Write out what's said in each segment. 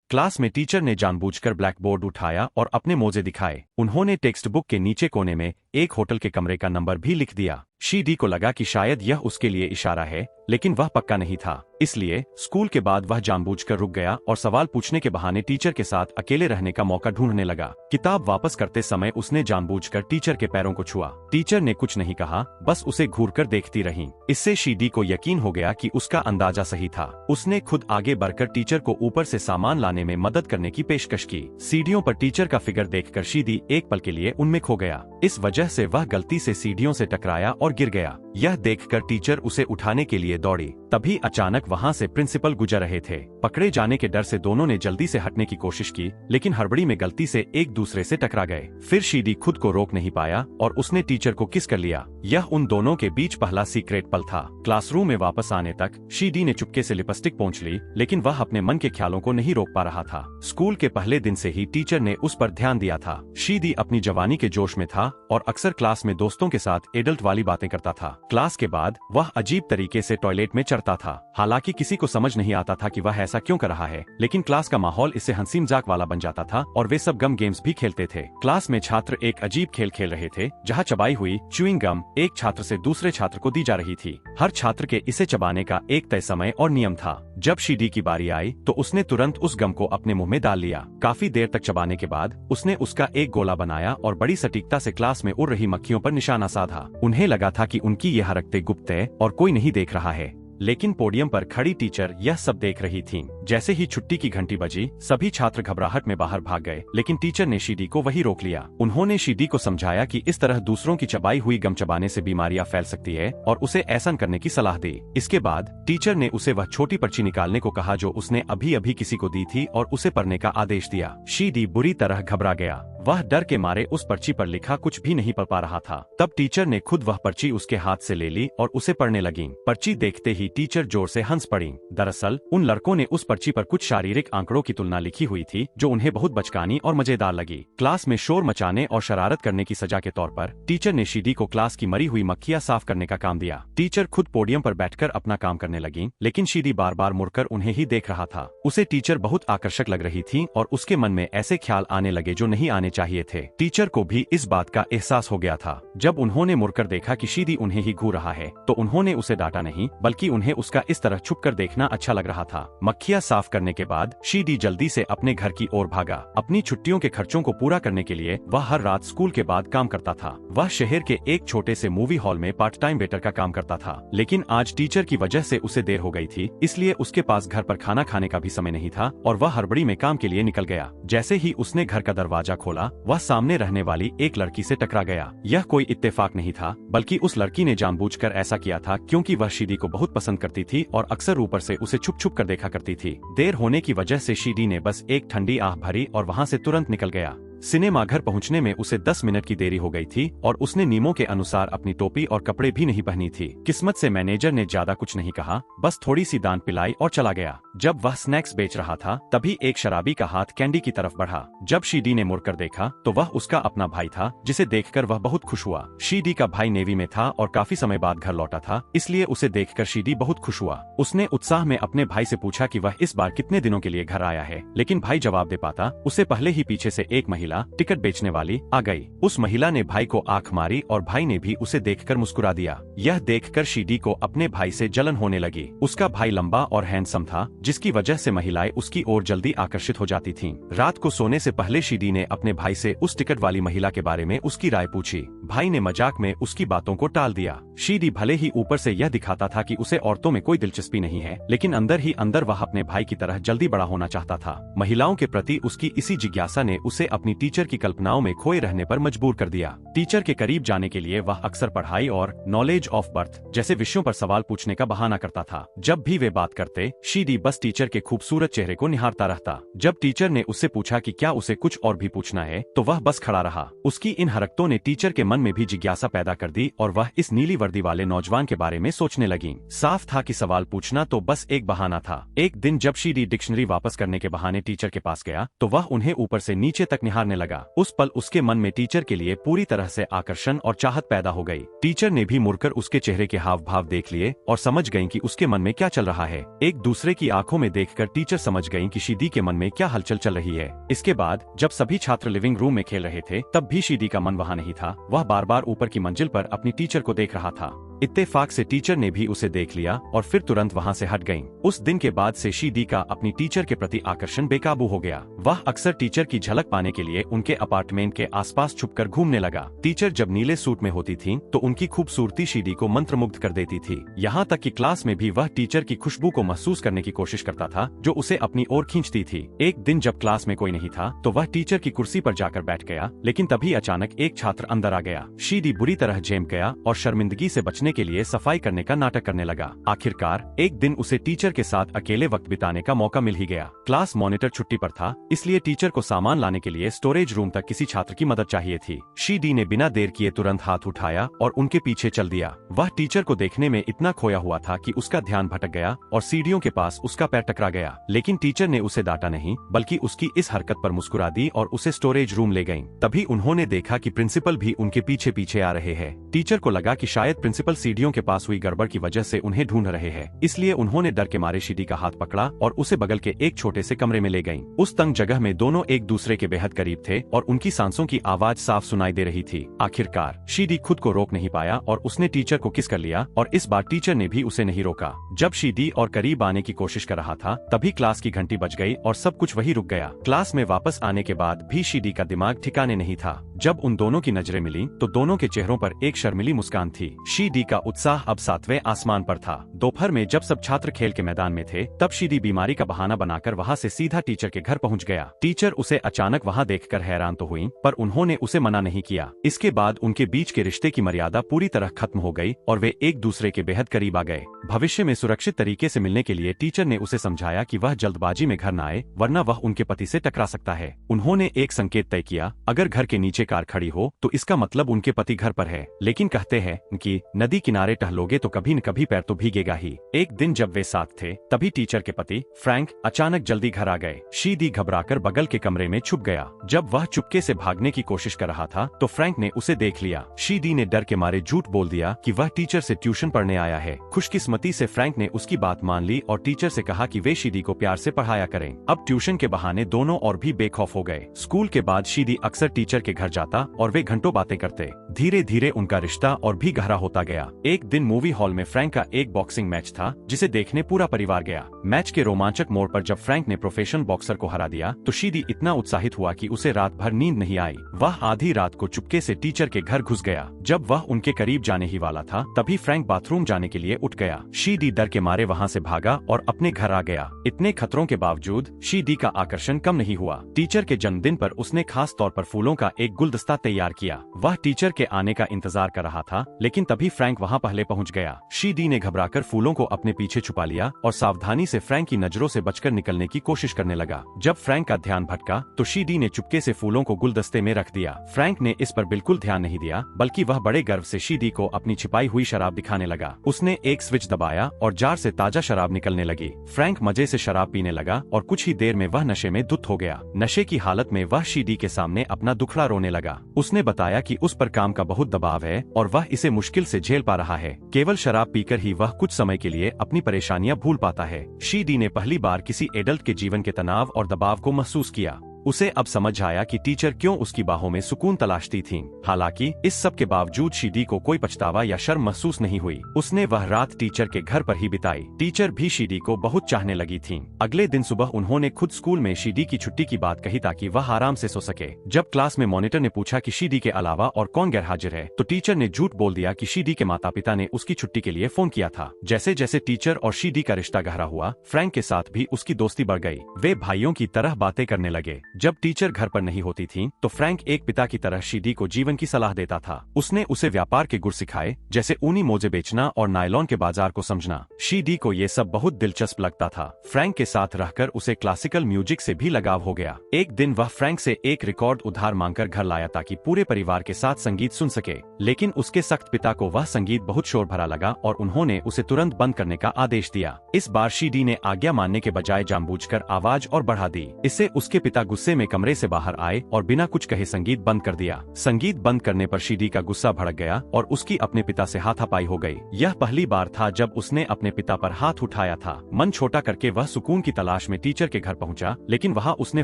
Class में teacher ने जानबूझकर ब्लैक बोर्ड उठाया और अपने मोजे दिखाए। उन्होंने टेक्स्ट बुक के नीचे कोने में एक होटल के कमरे का नंबर भी लिख दिया। शीडी को लगा कि शायद यह उसके लिए इशारा है, लेकिन वह पक्का नहीं था। इसलिए स्कूल के बाद वह जानबूझकर रुक गया और सवाल पूछने के बहाने टीचर के साथ अकेले रहने का मौका ढूंढने लगा। किताब वापस करते समय उसने जानबूझकर टीचर के पैरों को छुआ। टीचर ने कुछ नहीं कहा, बस उसे घूरकर देखती रही। इससे शीडी को यकीन हो गया कि उसका अंदाजा सही था। उसने खुद आगे बढ़कर टीचर को ऊपर से सामान लाने में मदद करने की पेशकश की। सीढ़ियों पर टीचर का फिगर देखकर शीडी एक पल के लिए उनमें खो गया। इस वजह से वह गलती से सीढ़ियों से टकराया और गिर गया। यह देखकर टीचर उसे उठाने के लिए दौड़ी। तभी अचानक वहां से प्रिंसिपल गुजर रहे थे। पकड़े जाने के डर से दोनों ने जल्दी से हटने की कोशिश की, लेकिन हड़बड़ी में गलती से एक दूसरे से टकरा गए। फिर शीडी खुद को रोक नहीं पाया और उसने टीचर को किस कर लिया। यह उन दोनों के बीच पहला सीक्रेट पल था। क्लासरूम में वापस आने तक शीडी ने चुपके से लिपस्टिक पोंछ ली, लेकिन वह अपने मन के ख्यालों को नहीं रोक पा रहा था। स्कूल के पहले दिन से ही टीचर ने उस पर ध्यान दिया था। शीडी अपनी जवानी के जोश में था और अक्सर क्लास में दोस्तों के साथ एडल्ट वाली बातें करता था। क्लास के बाद वह अजीब तरीके से टॉयलेट में चढ़ता था। हालांकि किसी को समझ नहीं आता था कि वह ऐसा क्यों कर रहा है, लेकिन क्लास का माहौल इससे हंसी मजाक वाला बन जाता था और वे सब गम गेम्स भी खेलते थे। क्लास में छात्र एक अजीब खेल खेल रहे थे, जहां चबाई हुई च्युइंग गम एक छात्र से दूसरे छात्र को दी जा रही थी। हर छात्र के इसे चबाने का एक तय समय और नियम था। जब शीडी की बारी आई तो उसने तुरंत उस गम को अपने मुंह में डाल लिया। काफी देर तक चबाने के बाद उसने उसका एक गोला बनाया और बड़ी सटीकता से क्लास में उड़ रही मक्खियों पर निशाना साधा। उन्हें लगा था कि उनकी ये हरकतें गुप्त है और कोई नहीं देख रहा है, लेकिन पोडियम पर खड़ी टीचर यह सब देख रही थीं। जैसे ही छुट्टी की घंटी बजी, सभी छात्र घबराहट में बाहर भाग गए, लेकिन टीचर ने शीडी को वहीं रोक लिया। उन्होंने शीडी को समझाया कि इस तरह दूसरों की चबाई हुई गम चबाने से बीमारियां फैल सकती है और उसे ऐसा करने की सलाह दी। इसके बाद टीचर ने उसे वह छोटी पर्ची निकालने को कहा जो उसने अभी अभी किसी को दी थी और उसे पढ़ने का आदेश दिया। शीडी बुरी तरह घबरा गया। वह डर के मारे उस पर्ची पर लिखा कुछ भी नहीं पढ़ पा रहा था। तब टीचर ने खुद वह पर्ची उसके हाथ से ले ली और उसे पढ़ने लगी। पर्ची देखते ही टीचर जोर से हंस पड़ी। दरअसल उन लड़कों ने उस पर्ची पर कुछ शारीरिक आंकड़ों की तुलना लिखी हुई थी जो उन्हें बहुत बचकानी और मजेदार लगी। क्लास में शोर मचाने और शरारत करने की सजा के तौर पर टीचर ने शीडी को क्लास की मरी हुई मक्खियां साफ करने का काम दिया। टीचर खुद पोडियम पर बैठकर अपना काम करने लगी, लेकिन शीडी बार बार मुड़कर उन्हें ही देख रहा था। उसे टीचर बहुत आकर्षक लग रही थी और उसके मन में ऐसे ख्याल आने लगे जो नहीं आने चाहिए थे। टीचर को भी इस बात का एहसास हो गया था। जब उन्होंने मुड़कर देखा कि शीडी उन्हें ही घूर रहा है, तो उन्होंने उसे डांटा नहीं, बल्कि उन्हें उसका इस तरह छुपकर देखना अच्छा लग रहा था। मक्खियां साफ करने के बाद शीडी जल्दी से अपने घर की ओर भागा। अपनी छुट्टियों के खर्चों को पूरा करने के लिए वह हर रात स्कूल के बाद काम करता था। वह शहर के एक छोटे से मूवी हॉल में पार्ट टाइम वेटर का काम करता था, लेकिन आज टीचर की वजह से उसे देर हो गई थी, इसलिए उसके पास घर पर खाना खाने का भी समय नहीं था और वह हड़बड़ी में काम के लिए निकल गया। जैसे ही उसने घर का दरवाजा खोला, वह सामने रहने वाली एक लड़की से टकरा गया। यह कोई इत्तेफाक नहीं था, बल्कि उस लड़की ने जानबूझकर ऐसा किया था क्योंकि वह शीडी को बहुत पसंद करती थी और अक्सर ऊपर से उसे छुप छुप कर देखा करती थी। देर होने की वजह से शीडी ने बस एक ठंडी आह भरी और वहां से तुरंत निकल गया। सिनेमा घर पहुंचने में उसे 10 मिनट की देरी हो गई थी और उसने नियमों के अनुसार अपनी टोपी और कपड़े भी नहीं पहनी थी। किस्मत से मैनेजर ने ज्यादा कुछ नहीं कहा, बस थोड़ी सी दान पिलाई और चला गया। जब वह स्नैक्स बेच रहा था, तभी एक शराबी का हाथ कैंडी की तरफ बढ़ा। जब शीडी ने मुड़कर देखा तो वह उसका अपना भाई था, जिसे देखकर वह बहुत खुश हुआ। शीडी का भाई नेवी में था और काफी समय बाद घर लौटा था, इसलिए उसे देखकर शीडी बहुत खुश हुआ। उसने उत्साह में अपने भाई से पूछा कि वह इस बार कितने दिनों के लिए घर आया है, लेकिन भाई जवाब दे पाता उससे पहले ही पीछे से एक महिला टिकट बेचने वाली आ गई। उस महिला ने भाई को आंख मारी और भाई ने भी उसे देखकर मुस्कुरा दिया। यह देखकर शीडी को अपने भाई से जलन होने लगी। उसका भाई लंबा और हैंडसम था, जिसकी वजह से महिलाएं उसकी ओर जल्दी आकर्षित हो जाती थीं। रात को सोने से पहले शीडी ने अपने भाई से उस टिकट वाली महिला के बारे में उसकी राय पूछी। भाई ने मजाक में उसकी बातों को टाल दिया। शीडी भले ही ऊपर से यह दिखाता था कि उसे औरतों में कोई दिलचस्पी नहीं है, लेकिन अंदर ही अंदर वह अपने भाई की तरह जल्दी बड़ा होना चाहता था। महिलाओं के प्रति उसकी इसी जिज्ञासा ने उसे अपनी टीचर की कल्पनाओं में खोए रहने पर मजबूर कर दिया। टीचर के करीब जाने के लिए वह अक्सर पढ़ाई और नॉलेज ऑफ बर्थ जैसे विषयों पर सवाल पूछने का बहाना करता था। जब भी वे बात करते, शीडी बस टीचर के खूबसूरत चेहरे को निहारता रहता। जब टीचर ने उससे पूछा कि क्या उसे कुछ और भी पूछना है, तो वह बस खड़ा रहा। उसकी इन हरकतों ने टीचर के मन में भी जिज्ञासा पैदा कर दी और वह इस नीली वर्दी वाले नौजवान के बारे में सोचने लगी। साफ था कि सवाल पूछना तो बस एक बहाना था। एक दिन जब शीडी डिक्शनरी वापस करने के बहाने टीचर के पास गया, तो वह उन्हें ऊपर से नीचे तक निहार निखारने लगा। उस पल उसके मन में टीचर के लिए पूरी तरह से आकर्षण और चाहत पैदा हो गई। टीचर ने भी मुड़कर उसके चेहरे के हाव भाव देख लिए और समझ गईं कि उसके मन में क्या चल रहा है। एक दूसरे की आंखों में देखकर टीचर समझ गईं कि शीदी के मन में क्या हलचल चल रही है। इसके बाद जब सभी छात्र लिविंग रूम में खेल रहे थे, तब भी शीदी का मन वहाँ नहीं था। वह बार बार ऊपर की मंजिल पर अपनी टीचर को देख रहा था। इत्तेफाक से टीचर ने भी उसे देख लिया और फिर तुरंत वहाँ से हट गईं। उस दिन के बाद से शीदी का अपनी टीचर के प्रति आकर्षण बेकाबू हो गया। वह अक्सर टीचर की झलक पाने के लिए उनके अपार्टमेंट के आसपास छुपकर घूमने लगा। टीचर जब नीले सूट में होती थीं, तो उनकी खूबसूरती शीदी को मंत्रमुग्ध कर देती थी। यहाँ तक कि क्लास में भी वह टीचर की खुशबू को महसूस करने की कोशिश करता था, जो उसे अपनी ओर खींचती थी। एक दिन जब क्लास में कोई नहीं था, तो वह टीचर की कुर्सी पर जाकर बैठ गया, लेकिन तभी अचानक एक छात्र अंदर आ गया। शीदी बुरी तरह झेम गया और शर्मिंदगी से बचने के लिए सफाई करने का नाटक करने लगा। आखिरकार एक दिन उसे टीचर के साथ अकेले वक्त बिताने का मौका मिल ही गया। क्लास मॉनिटर छुट्टी पर था, इसलिए टीचर को सामान लाने के लिए स्टोरेज रूम तक किसी छात्र की मदद चाहिए थी। शीदी ने बिना देर किए तुरंत हाथ उठाया और उनके पीछे चल दिया। वह टीचर को देखने में इतना खोया हुआ था कि उसका ध्यान भटक गया और सीढ़ियों के पास उसका पैर टकरा गया। लेकिन टीचर ने उसे डांटा नहीं, बल्कि उसकी इस हरकत पर मुस्कुरा दी और उसे स्टोरेज रूम ले गयी। तभी उन्होंने देखा कि प्रिंसिपल भी उनके पीछे पीछे आ रहे हैं। टीचर को लगा कि शायद प्रिंसिपल सीढ़ियों के पास हुई गड़बड़ की वजह से उन्हें ढूंढ रहे हैं, इसलिए उन्होंने डर के मारे शीदी का हाथ पकड़ा और उसे बगल के एक छोटे से कमरे में ले गईं। उस तंग जगह में दोनों एक दूसरे के बेहद करीब थे और उनकी सांसों की आवाज साफ सुनाई दे रही थी। आखिरकार शीदी खुद को रोक नहीं पाया और उसने टीचर को किस कर लिया और इस बार टीचर ने भी उसे नहीं रोका। जब शीदी और करीब आने की कोशिश कर रहा था, तभी क्लास की घंटी बज गई और सब कुछ वही रुक गया। क्लास में वापस आने के बाद भी शीदी का दिमाग ठिकाने नहीं था। जब उन दोनों की नजरें मिली, तो दोनों के चेहरों पर एक शर्मिली मुस्कान थी। शीदी का उत्साह अब 7वें आसमान पर था। दोपहर में जब सब छात्र खेल के मैदान में थे, तब शीदी बीमारी का बहाना बनाकर वहाँ से सीधा टीचर के घर पहुँच गया। टीचर उसे अचानक वहाँ देखकर हैरान तो हुई, पर उन्होंने उसे मना नहीं किया। इसके बाद उनके बीच के रिश्ते की मर्यादा पूरी तरह खत्म हो गई और वे एक दूसरे के बेहद करीब आ गए। भविष्य में सुरक्षित तरीके से मिलने के लिए टीचर ने उसे समझाया कि वह जल्दबाजी में घर न आए, वरना वह उनके पति से टकरा सकता है। उन्होंने एक संकेत तय किया, अगर घर के नीचे कार खड़ी हो तो इसका मतलब उनके पति घर पर है, लेकिन कहते हैं कि नदी किनारे टहलोगे तो कभी न कभी पैर तो भीगेगा ही। एक दिन जब वे साथ थे, तभी टीचर के पति फ्रैंक अचानक जल्दी घर आ गए। शीदी घबराकर बगल के कमरे में छुप गया। जब वह चुपके से भागने की कोशिश कर रहा था, तो फ्रैंक ने उसे देख लिया। शीदी ने डर के मारे झूठ बोल दिया कि वह टीचर से ट्यूशन पढ़ने आया है। खुशकिस्मती से फ्रैंक ने उसकी बात मान ली और टीचर से कहा कि वे शीदी को प्यार से पढ़ाया करें। अब ट्यूशन के बहाने दोनों और भी बेखौफ हो गए। स्कूल के बाद शीदी अक्सर टीचर के घर जाता और वे घंटों बातें करते। धीरे धीरे उनका रिश्ता और भी गहरा होता गया। एक दिन मूवी हॉल में फ्रैंक का एक बॉक्सिंग मैच था, जिसे देखने पूरा परिवार गया। मैच के रोमांचक मोड़ पर जब फ्रैंक ने प्रोफेशनल बॉक्सर को हरा दिया, तो शीदी इतना उत्साहित हुआ कि उसे रात भर नींद नहीं आई। वह आधी रात को चुपके से टीचर के घर घुस गया। जब वह उनके करीब जाने ही वाला था, तभी फ्रैंक बाथरूम जाने के लिए उठ गया। शीदी डर के मारे वहाँ से भागा और अपने घर आ गया। इतने खतरों के बावजूद शीदी का आकर्षण कम नहीं हुआ। टीचर के जन्मदिन पर उसने खास तौर पर फूलों का एक गुलदस्ता तैयार किया। वह टीचर के आने का इंतजार कर रहा था, लेकिन तभी फ्रैंक वहाँ पहले पहुँच गया। शीदी ने घबराकर फूलों को अपने पीछे छुपा लिया और सावधानी से फ्रैंक की नजरों से बचकर निकलने की कोशिश करने लगा। जब फ्रैंक का ध्यान भटका, तो शीदी ने चुपके से फूलों को गुलदस्ते में रख दिया। फ्रैंक ने इस पर बिल्कुल ध्यान नहीं दिया, बल्कि वह बड़े गर्व से शीदी को अपनी छिपाई हुई शराब दिखाने लगा। उसने एक स्विच दबाया और जार से ताजा शराब निकलने लगी। फ्रैंक मजे से शराब पीने लगा और कुछ ही देर में वह नशे में धुत हो गया। नशे की हालत में वह शीदी के सामने अपना दुखड़ा रोने लगा। उसने बताया कि उस पर काम का बहुत दबाव है और वह इसे मुश्किल से झेल पा रहा है। केवल शराब पीकर ही वह कुछ समय के लिए अपनी परेशानियां भूल पाता है। शीदी ने पहली बार किसी एडल्ट के जीवन के तनाव और दबाव को महसूस किया। उसे अब समझ आया कि टीचर क्यों उसकी बाहों में सुकून तलाशती थीं। हालांकि इस सब के बावजूद शीदी को कोई पछतावा या शर्म महसूस नहीं हुई। उसने वह रात टीचर के घर पर ही बिताई। टीचर भी शीदी को बहुत चाहने लगी थीं। अगले दिन सुबह उन्होंने खुद स्कूल में शीदी की छुट्टी की बात कही ताकि वह आराम से सो सके। जब क्लास में मॉनिटर ने पूछा कि शीदी के अलावा और कौन गैरहाजिर है, तो टीचर ने झूठ बोल दिया कि शीदी के माता पिता ने उसकी छुट्टी के लिए फोन किया था। जैसे जैसे टीचर और शीदी का रिश्ता गहरा हुआ, फ्रैंक के साथ भी उसकी दोस्ती बढ़ गई। वे भाइयों की तरह बातें करने लगे। जब टीचर घर पर नहीं होती थीं, तो फ्रैंक एक पिता की तरह शीदी को जीवन की सलाह देता था। उसने उसे व्यापार के गुर सिखाए, जैसे ऊनी मोजे बेचना और नायलॉन के बाजार को समझना। शीदी को ये सब बहुत दिलचस्प लगता था। फ्रैंक के साथ रहकर उसे क्लासिकल म्यूजिक से भी लगाव हो गया। एक दिन वह फ्रैंक से एक रिकॉर्ड उधार मांगकर घर लाया ताकि पूरे परिवार के साथ संगीत सुन सके, लेकिन उसके सख्त पिता को वह संगीत बहुत शोर भरा लगा और उन्होंने उसे तुरंत बंद करने का आदेश दिया। इस बार शीदी ने आज्ञा मानने के बजाय जानबूझकर आवाज और बढ़ा दी। इससे उसके पिता गुस्से गुस्से में कमरे से बाहर आए और बिना कुछ कहे संगीत बंद कर दिया। संगीत बंद करने पर शीडी का गुस्सा भड़क गया और उसकी अपने पिता से हाथापाई हो गई। यह पहली बार था जब उसने अपने पिता पर हाथ उठाया था। मन छोटा करके वह सुकून की तलाश में टीचर के घर पहुंचा, लेकिन वहां उसने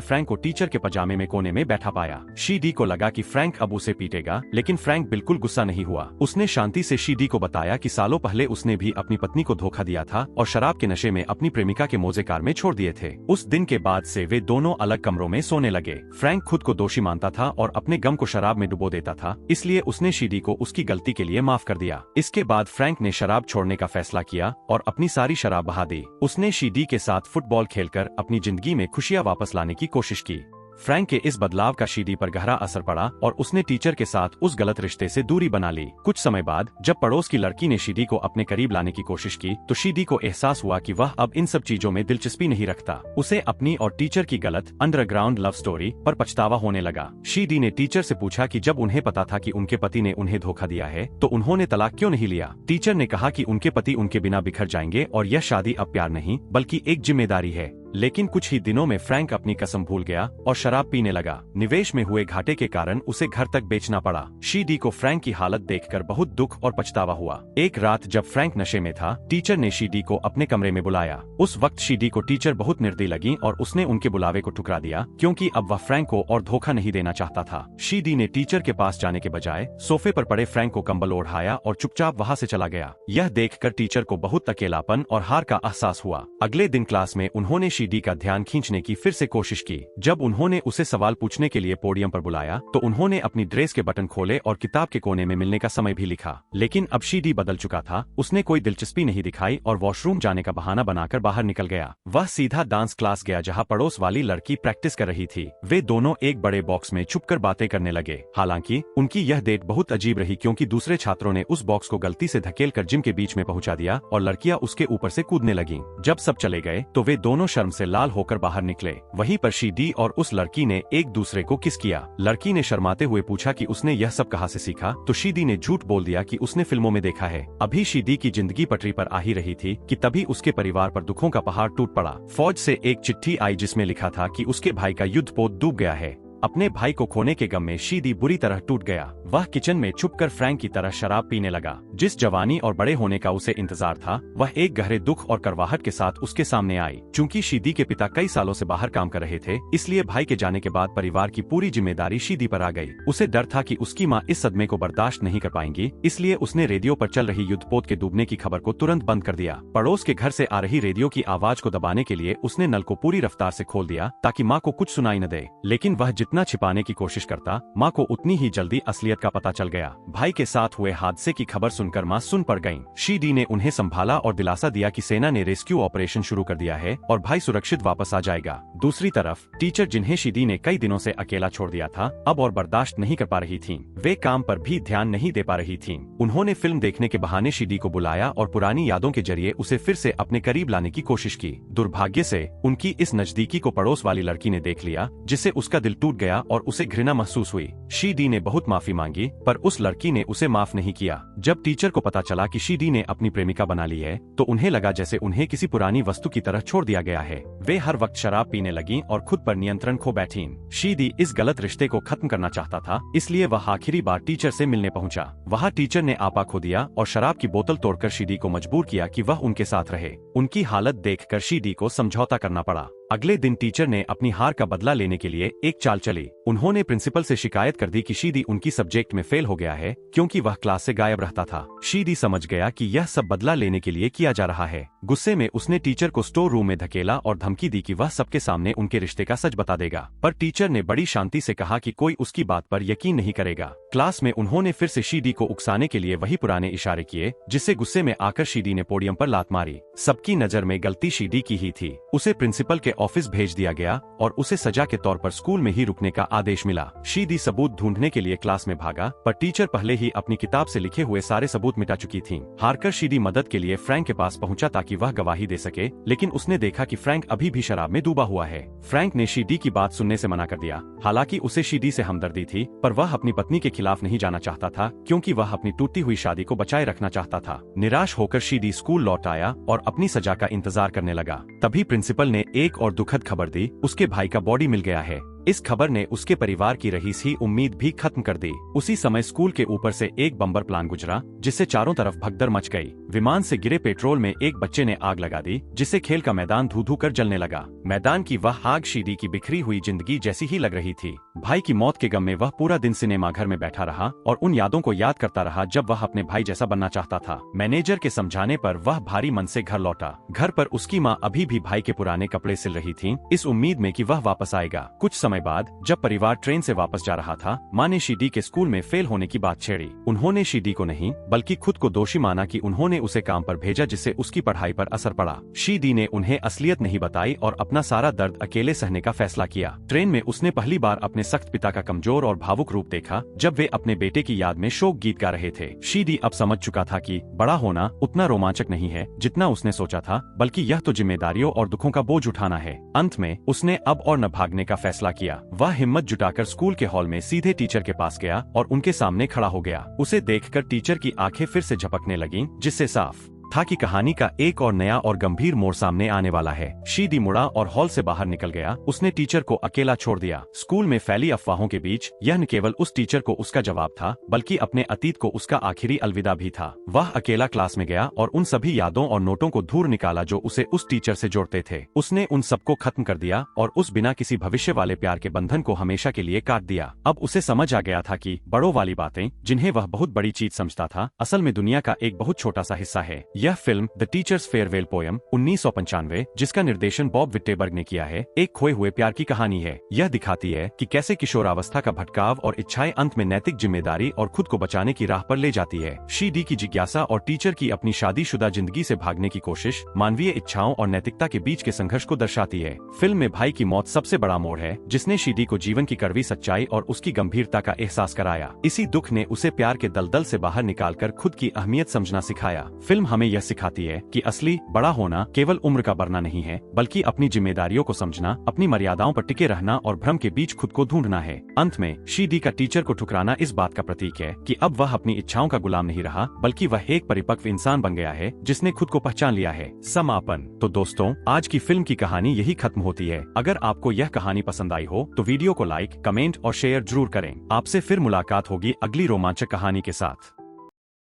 फ्रैंक को टीचर के पजामे में कोने में बैठा पाया। शीडी को लगा कि फ्रैंक अब उसे पीटेगा, लेकिन फ्रैंक बिल्कुल गुस्सा नहीं हुआ। उसने शांति से शीडी को बताया कि सालों पहले उसने भी अपनी पत्नी को धोखा दिया था और शराब के नशे में अपनी प्रेमिका के मोजे कार में छोड़ दिए थे। उस दिन के बाद से वे दोनों अलग कमरों में सोने लगे। फ्रैंक खुद को दोषी मानता था और अपने गम को शराब में डुबो देता था, इसलिए उसने शीडी को उसकी गलती के लिए माफ कर दिया। इसके बाद फ्रैंक ने शराब छोड़ने का फैसला किया और अपनी सारी शराब बहा दी। उसने शीडी के साथ फुटबॉल खेलकर अपनी जिंदगी में खुशियां वापस लाने की कोशिश की। फ्रैंक के इस बदलाव का शीडी पर गहरा असर पड़ा और उसने टीचर के साथ उस गलत रिश्ते से दूरी बना ली। कुछ समय बाद जब पड़ोस की लड़की ने शीडी को अपने करीब लाने की कोशिश की, तो शीडी को एहसास हुआ कि वह अब इन सब चीजों में दिलचस्पी नहीं रखता। उसे अपनी और टीचर की गलत अंडरग्राउंड लव स्टोरी पर पछतावा होने लगा। शीडी ने टीचर से पूछा कि जब उन्हें पता था कि उनके पति ने उन्हें धोखा दिया है, तो उन्होंने तलाक क्यों नहीं लिया। टीचर ने कहा कि उनके पति उनके बिना बिखर जाएंगे और यह शादी अब प्यार नहीं बल्कि एक जिम्मेदारी है। लेकिन कुछ ही दिनों में फ्रैंक अपनी कसम भूल गया और शराब पीने लगा। निवेश में हुए घाटे के कारण उसे घर तक बेचना पड़ा। शीडी को फ्रैंक की हालत देखकर बहुत दुख और पछतावा हुआ। एक रात जब फ्रैंक नशे में था, टीचर ने शीडी को अपने कमरे में बुलाया। उस वक्त शीडी को टीचर बहुत निर्दयी लगी और उसने उनके बुलावे को ठुकरा दिया, क्योंकि अब वह फ्रैंक को और धोखा नहीं देना चाहता था। शीडी ने टीचर के पास जाने के बजाय सोफे पर पड़े फ्रैंक को कंबल ओढ़ाया और चुपचाप वहाँ से चला गया। यह देखकर टीचर को बहुत अकेलापन और हार का एहसास हुआ। अगले दिन क्लास में उन्होंने शीडी का ध्यान खींचने की फिर से कोशिश की। जब उन्होंने उसे सवाल पूछने के लिए पोडियम पर बुलाया, तो उन्होंने अपनी ड्रेस के बटन खोले और किताब के कोने में मिलने का समय भी लिखा। लेकिन अब शीडी बदल चुका था। उसने कोई दिलचस्पी नहीं दिखाई और वॉशरूम जाने का बहाना बनाकर बाहर निकल गया। वह सीधा डांस क्लास गया जहाँ पड़ोस वाली लड़की प्रैक्टिस कर रही थी। वे दोनों एक बड़े बॉक्स में छुपकर बातें करने लगे। हालांकि उनकी यह डेट बहुत अजीब रही, क्योंकि दूसरे छात्रों ने उस बॉक्स को गलती से धकेलकर जिम के बीच में पहुंचा दिया और लड़कियां उसके ऊपर से कूदने लगीं। जब सब चले गए तो वे दोनों शर्म से लाल होकर बाहर निकले। वहीं पर शीडी और उस लड़की ने एक दूसरे को किस किया। लड़की ने शर्माते हुए पूछा कि उसने यह सब कहाँ से सीखा, तो शीडी ने झूठ बोल दिया कि उसने फिल्मों में देखा है। अभी शीडी की जिंदगी पटरी पर आ ही रही थी कि तभी उसके परिवार पर दुखों का पहाड़ टूट पड़ा। फौज से एक चिट्ठी आई जिसमें लिखा था कि उसके भाई का युद्धपोत डूब गया है। अपने भाई को खोने के गम में शीडी बुरी तरह टूट गया। वह किचन में छुपकर फ्रैंक की तरह शराब पीने लगा। जिस जवानी और बड़े होने का उसे इंतजार था, वह एक गहरे दुख और करवाहट के साथ उसके सामने आई। चूंकि शीडी के पिता कई सालों से बाहर काम कर रहे थे, इसलिए भाई के जाने के बाद परिवार की पूरी जिम्मेदारी शीडी पर आ गई। उसे डर था कि उसकी माँ इस सदमे को बर्दाश्त नहीं कर पाएंगी, इसलिए उसने रेडियो पर चल रही युद्धपोत के डूबने की खबर को तुरंत बंद कर दिया। पड़ोस के घर से आ रही रेडियो की आवाज को दबाने के लिए उसने नल को पूरी रफ्तार से खोल दिया ताकि माँ को कुछ सुनाई न दे। लेकिन वह जितना छिपाने की कोशिश करता, माँ को उतनी ही जल्दी असलियत का पता चल गया। भाई के साथ हुए हादसे की खबर सुनकर माँ सुन पड़ गईं। शीडी ने उन्हें संभाला और दिलासा दिया कि सेना ने रेस्क्यू ऑपरेशन शुरू कर दिया है और भाई सुरक्षित वापस आ जाएगा। दूसरी तरफ टीचर, जिन्हें शीडी ने कई दिनों से अकेला छोड़ दिया था, अब और बर्दाश्त नहीं कर पा रही थीं। वे काम पर भी ध्यान नहीं दे पा रही थीं। उन्होंने फिल्म देखने के बहाने शीडी को बुलाया और पुरानी यादों के जरिए उसे फिर से अपने करीब लाने की कोशिश की। दुर्भाग्य से उनकी इस नजदीकी को पड़ोस वाली लड़की ने देख लिया, जिससे उसका दिल टूट गया और उसे घृणा महसूस हुई। शीडी ने बहुत माफी मांगी, पर उस लड़की ने उसे माफ नहीं किया। जब टीचर को पता चला कि शीडी ने अपनी प्रेमिका बना ली है, तो उन्हें लगा जैसे उन्हें किसी पुरानी वस्तु की तरह छोड़ दिया गया है। वे हर वक्त शराब पीने लगीं और खुद पर नियंत्रण खो बैठीं। शीडी इस गलत रिश्ते को खत्म करना चाहता था, इसलिए वह आखिरी बार टीचर से मिलने पहुंचा। वहाँ टीचर ने आपा खो दिया और शराब की बोतल तोड़कर शीडी को मजबूर किया कि वह उनके साथ रहे। उनकी हालत देखकर शीडी को समझौता करना पड़ा। अगले दिन टीचर ने अपनी हार का बदला लेने के लिए एक चाल चली। उन्होंने प्रिंसिपल से शिकायत कर दी कि शीडी उनकी सब्जेक्ट में फेल हो गया है, क्योंकि वह क्लास से गायब रहता था। शीडी समझ गया कि यह सब बदला लेने के लिए किया जा रहा है। गुस्से में उसने टीचर को स्टोर रूम में धकेला और धमकी दी कि वह सबके सामने उनके रिश्ते का सच बता देगा। पर टीचर ने बड़ी शांति से कहा कि कोई उसकी बात पर यकीन नहीं करेगा। क्लास में उन्होंने फिर से शीडी को उकसाने के लिए वही पुराने इशारे किए, जिससे गुस्से में आकर शीडी ने पोडियम पर लात मारी। सबकी नजर में गलती शीडी की ही थी। उसे प्रिंसिपल के ऑफिस भेज दिया गया और उसे सजा के तौर पर स्कूल में ही रुकने का आदेश मिला। शीडी सबूत ढूंढने के लिए क्लास में भागा, पर टीचर पहले ही अपनी किताब से लिखे हुए सारे सबूत मिटा चुकी थीं। हारकर शीडी मदद के लिए फ्रैंक के पास पहुंचा ताकि वह गवाही दे सके, लेकिन उसने देखा कि फ्रैंक अभी भी शराब में डूबा हुआ है। फ्रैंक ने शीडी की बात सुनने से मना कर दिया। हालांकि उसे शीडी से हमदर्दी थी, पर वह अपनी पत्नी के खिलाफ नहीं जाना चाहता था, क्योंकि वह अपनी टूटी हुई शादी को बचाए रखना चाहता था। निराश होकर शीडी स्कूल लौट आया और अपनी सजा का इंतजार करने लगा। तभी प्रिंसिपल ने एक और दुखद खबर दी, उसके भाई का बॉडी मिल गया है। इस खबर ने उसके परिवार की रही सी उम्मीद भी खत्म कर दी। उसी समय स्कूल के ऊपर से एक बम्पर प्लान गुजरा, जिससे चारों तरफ भगदड़ मच गई। विमान से गिरे पेट्रोल में एक बच्चे ने आग लगा दी, जिससे खेल का मैदान धू धू कर जलने लगा। मैदान की वह आग शीडी की बिखरी हुई जिंदगी जैसी ही लग रही थी। भाई की मौत के गम में वह पूरा दिन सिनेमा घर में बैठा रहा और उन यादों को याद करता रहा जब वह अपने भाई जैसा बनना चाहता था। मैनेजर के समझाने पर वह भारी मन से घर लौटा। घर पर उसकी माँ अभी भी भाई के पुराने कपड़े सिल रही थी, इस उम्मीद में कि वह वापस आएगा। कुछ समय बाद जब परिवार ट्रेन से वापस जा रहा था, माँ ने शीडी के स्कूल में फेल होने की बात छेड़ी। उन्होंने शीडी को नहीं बल्कि खुद को दोषी माना कि उन्होंने उसे काम पर भेजा, जिससे उसकी पढ़ाई पर असर पड़ा। शीडी ने उन्हें असलियत नहीं बताई और अपना सारा दर्द अकेले सहने का फैसला किया। ट्रेन में उसने पहली बार अपने सख्त पिता का कमजोर और भावुक रूप देखा, जब वे अपने बेटे की याद में शोक गीत गा रहे थे। शीडी अब समझ चुका था कि बड़ा होना उतना रोमांचक नहीं है जितना उसने सोचा था, बल्कि यह तो जिम्मेदारियों और दुखों का बोझ उठाना है। अंत में उसने अब और न भागने का फैसला किया। वह हिम्मत जुटाकर स्कूल के हॉल में सीधे टीचर के पास गया और उनके सामने खड़ा हो गया। उसे देखकर टीचर की आंखें फिर से झपकने लगीं, जिससे साफ था कि कहानी का एक और नया और गंभीर मोड़ सामने आने वाला है। शीडी मुड़ा और हॉल से बाहर निकल गया। उसने टीचर को अकेला छोड़ दिया। स्कूल में फैली अफवाहों के बीच यह न केवल उस टीचर को उसका जवाब था, बल्कि अपने अतीत को उसका आखिरी अलविदा भी था। वह अकेला क्लास में गया और उन सभी यादों और नोटों को दूर निकाला जो उसे उस टीचर से जोड़ते थे। उसने उन सबको खत्म कर दिया और उस बिना किसी भविष्य वाले प्यार के बंधन को हमेशा के लिए काट दिया। अब उसे समझ आ गया था कि बड़ों वाली बातें, जिन्हें वह बहुत बड़ी चीज समझता था, असल में दुनिया का एक बहुत छोटा सा हिस्सा है। यह film the teachers farewell poem 1995, जिसका निर्देशन बॉब विट्टेबर्ग ने किया है, एक खोए हुए प्यार की कहानी है। यह दिखाती है कि कैसे किशोरावस्था का भटकाव और इच्छाएं अंत में नैतिक जिम्मेदारी और खुद को बचाने की राह पर ले जाती है। शीडी की जिज्ञासा और टीचर की अपनी शादीशुदा जिंदगी से भागने की कोशिश मानवीय इच्छाओं और नैतिकता के बीच के संघर्ष को दर्शाती है। फिल्म में भाई की मौत सबसे बड़ा मोड़ है, जिसने शीडी को जीवन की कड़वी सच्चाई और उसकी गंभीरता का एहसास कराया। इसी दुख ने उसे प्यार के दलदल से बाहर निकालकर खुद की अहमियत समझना सिखाया। फिल्म हमें यह सिखाती है कि असली बड़ा होना केवल उम्र का बढ़ना नहीं है, बल्कि अपनी जिम्मेदारियों को समझना, अपनी मर्यादाओं पर टिके रहना और भ्रम के बीच खुद को ढूंढना है। अंत में शीडी का टीचर को ठुकराना इस बात का प्रतीक है कि अब वह अपनी इच्छाओं का गुलाम नहीं रहा, बल्कि वह एक परिपक्व इंसान बन गया है जिसने खुद को पहचान लिया है। समापन। तो दोस्तों, आज की फिल्म की कहानी यही खत्म होती है। अगर आपको यह कहानी पसंद आई हो तो वीडियो को लाइक, कमेंट और शेयर जरूर करें। आपसे फिर मुलाकात होगी अगली रोमांचक कहानी के साथ।